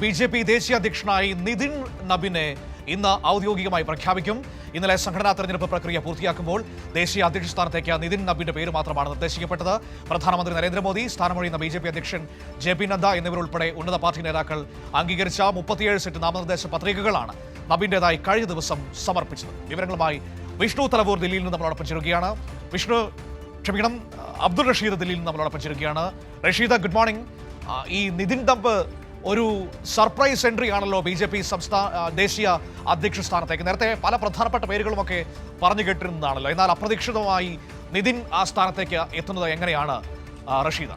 BJP ദേശീയ അധ്യക്ഷനായി നിതിൻ നബിനെ ഇന്ന് ഔദ്യോഗികമായി പ്രഖ്യാപിക്കും. ഇന്നലെ സംഘടനാ തെരഞ്ഞെടുപ്പ് പ്രക്രിയ പൂർത്തിയാക്കുമ്പോൾ ദേശീയ അധ്യക്ഷ സ്ഥാനത്തേക്ക് നിതിൻ നബിന്റെ പേര് മാത്രമാണ് നിർദ്ദേശിക്കപ്പെട്ടത്. പ്രധാനമന്ത്രി നരേന്ദ്രമോദി, സ്ഥാനമൊഴിയുന്ന ബിജെപി അധ്യക്ഷൻ ജെ.പി. നദ്ദ എന്നിവരുൾപ്പെടെ ഉന്നത പാർട്ടി നേതാക്കൾ അംഗീകരിച്ച 37 സെറ്റ് നാമനിർദ്ദേശ പത്രികകളാണ് നബിന്റേതായി കഴിഞ്ഞ ദിവസം സമർപ്പിച്ചത്. വിവരങ്ങളുമായി വിഷ്ണു തലവൂർ ദില്ലിയിൽ നിന്ന് നമ്മളോടൊപ്പം ചേരുകയാണ്. അബ്ദുൾ റഷീദ് ദില്ലിയിൽ നിന്ന് നമ്മളോടൊപ്പം ചേരുകയാണ്. Rasheed, good morning. ഈ നിതിൻ നബ് ഒരു സർപ്രൈസ് എൻട്രി ആണല്ലോ ബിജെപി ദേശീയ അധ്യക്ഷ സ്ഥാനത്തേക്ക്. നേരത്തെ പല പ്രധാനപ്പെട്ട പേരുകളുമൊക്കെ പറഞ്ഞു കേട്ടിരുന്നതാണല്ലോ. എന്നാൽ അപ്രതീക്ഷിതമായി നിതിൻ ആ സ്ഥാനത്തേക്ക് എത്തുന്നത് എങ്ങനെയാണ് റഷീദ?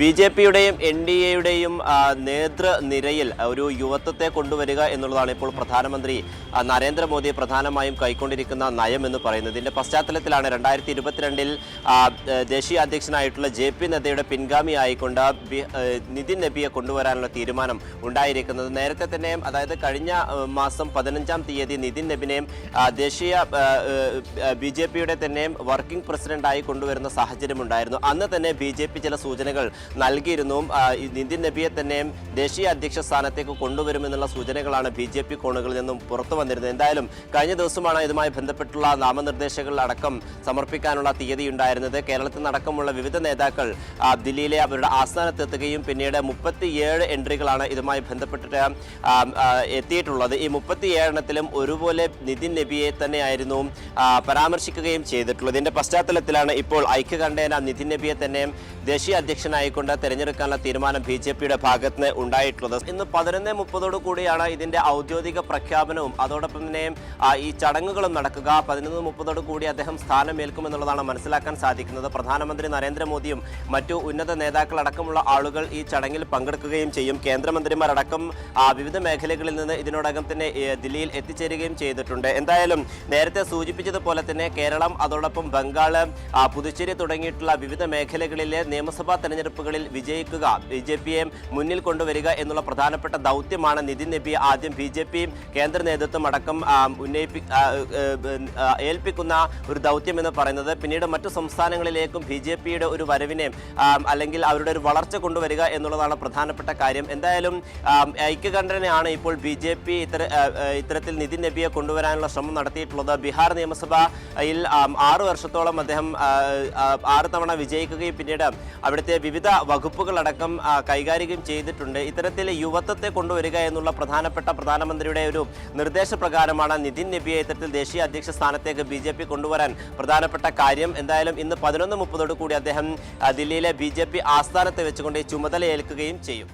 ബിജെപിയുടെയും എൻ.ഡി.എയുടെയും നേതൃനിരയിൽ ഒരു യുവത്വത്തെ കൊണ്ടുവരിക എന്നുള്ളതാണ് ഇപ്പോൾ പ്രധാനമന്ത്രി നരേന്ദ്രമോദി പ്രധാനമായും കൈക്കൊണ്ടിരിക്കുന്ന നയം എന്ന് പറയുന്നത്. ഇതിന്റെ പശ്ചാത്തലത്തിലാണ് 2022-ൽ ദേശീയ അധ്യക്ഷനായിട്ടുള്ള ജെ.പി. നദ്ദയുടെ പിൻഗാമിയായിക്കൊണ്ട് നിതിൻ നബിയെ കൊണ്ടുവരാനുള്ള തീരുമാനം ഉണ്ടായിരിക്കുന്നത്. നേരത്തെ തന്നെ, അതായത് കഴിഞ്ഞ മാസം 15-ാം തീയതി നിതിൻ നബിനെയും ദേശീയ ബിജെപിയുടെ തന്നെ വർക്കിംഗ് പ്രസിഡന്റായി കൊണ്ടുവരുന്ന സാഹചര്യമുണ്ടായിരുന്നു. അന്ന് തന്നെ ബിജെപി ചില സൂചനകൾ നൽകിയിരുന്നു. നിതിൻ നബിയെ തന്നെ ദേശീയ അധ്യക്ഷ സ്ഥാനത്തേക്ക് കൊണ്ടുവരുമെന്നുള്ള സൂചനകളാണ് ബിജെപി കോണുകളിൽ നിന്നും പുറത്തു വന്നിരുന്നത്. എന്തായാലും കഴിഞ്ഞ ദിവസമാണ് ഇതുമായി ബന്ധപ്പെട്ടുള്ള നാമനിർദ്ദേശങ്ങളടക്കം സമർപ്പിക്കാനുള്ള തീയതി ഉണ്ടായിരുന്നത്. കേരളത്തിൽ നിന്നടക്കമുള്ള വിവിധ നേതാക്കൾ ദില്ലിയിലെ അവരുടെ ആസ്ഥാനത്തെത്തുകയും പിന്നീട് 37 എൻട്രികളാണ് ഇതുമായി ബന്ധപ്പെട്ടിട്ട് എത്തിയിട്ടുള്ളത്. ഈ 37 ഒരുപോലെ നിതിൻ നബിയെ തന്നെയായിരുന്നു പരാമർശിക്കുകയും ചെയ്തിട്ടുള്ളത്. ഇതിന്റെ പശ്ചാത്തലത്തിലാണ് ഇപ്പോൾ ഐക്യകണ്ഠേന നിതിൻ നബിയെ തന്നെ ദേശീയ അധ്യക്ഷനായിക്കൊണ്ട് തെരഞ്ഞെടുക്കാനുള്ള തീരുമാനം ബിജെപിയുടെ ഭാഗത്ത് നിന്ന് ഉണ്ടായിട്ടുള്ളത്. ഇന്ന് 11:30 കൂടിയാണ് ഇതിന്റെ ഔദ്യോഗിക പ്രഖ്യാപനവും അതോടൊപ്പം തന്നെ ഈ ചടങ്ങുകളും നടക്കുക. 11:30 കൂടി അദ്ദേഹം സ്ഥാനമേൽക്കുമെന്നുള്ളതാണ് മനസ്സിലാക്കാൻ സാധിക്കുന്നത്. പ്രധാനമന്ത്രി നരേന്ദ്രമോദിയും മറ്റു ഉന്നത നേതാക്കളടക്കമുള്ള ആളുകൾ ഈ ചടങ്ങിൽ പങ്കെടുക്കുകയും ചെയ്യും. കേന്ദ്രമന്ത്രിമാരടക്കം വിവിധ മേഖലകളിൽ നിന്ന് ഇതിനോടകം തന്നെ ദില്ലിയിൽ എത്തിച്ചേരുകയും ചെയ്തിട്ടുണ്ട്. എന്തായാലും നേരത്തെ സൂചിപ്പിച്ചതുപോലെ തന്നെ കേരളം, അതോടൊപ്പം ബംഗാൾ, പുതുച്ചേരി തുടങ്ങിയിട്ടുള്ള വിവിധ മേഖലകളിലെ നിയമസഭാ തെരഞ്ഞെടുപ്പുകളിൽ വിജയിക്കുക, ബിജെപിയെ മുന്നിൽ കൊണ്ടുവരിക എന്നുള്ള പ്രധാനപ്പെട്ട ദൗത്യമാണ് നിതിൻ നബിയെ ആദ്യം ബിജെപി കേന്ദ്ര നേതൃത്വം അടക്കം ഏൽപ്പിക്കുന്ന ഒരു ദൗത്യം എന്ന് പറയുന്നത്. പിന്നീട് മറ്റു സംസ്ഥാനങ്ങളിലേക്കും ബിജെപിയുടെ ഒരു വരവിനെ അല്ലെങ്കിൽ അവരുടെ ഒരു വളർച്ച കൊണ്ടുവരിക എന്നുള്ളതാണ് പ്രധാനപ്പെട്ട കാര്യം. എന്തായാലും ഐക്യകണ്ഠേനയാണ് ഇപ്പോൾ ബിജെപി ഇത്തരത്തിൽ നിതിൻ നബിയെ കൊണ്ടുവരാനുള്ള ശ്രമം നടത്തിയിട്ടുള്ളത്. ബീഹാർ നിയമസഭയിൽ 6 വർഷത്തോളം അദ്ദേഹം 6 തവണ വിജയിക്കുകയും പിന്നീട് അവിടുത്തെ വിവിധ വകുപ്പുകളടക്കം കൈകാര്യം ചെയ്തിട്ടുണ്ട്. ഇത്തരത്തിൽ യുവത്വത്തെ കൊണ്ടുവരിക എന്നുള്ള പ്രധാനമന്ത്രിയുടെ ഒരു നിർദ്ദേശപ്രകാരമാണ് നിതിൻ നബിയെ ഇത്തരത്തിൽ ദേശീയ അധ്യക്ഷ സ്ഥാനത്തേക്ക് ബിജെപി കൊണ്ടുവരാൻ പ്രധാനപ്പെട്ട കാര്യം. എന്തായാലും ഇന്ന് 11:30 കൂടി അദ്ദേഹം ദില്ലിയിലെ ബിജെപി ആസ്ഥാനത്ത് വെച്ചുകൊണ്ട് ചുമതല ഏൽക്കുകയും ചെയ്യും.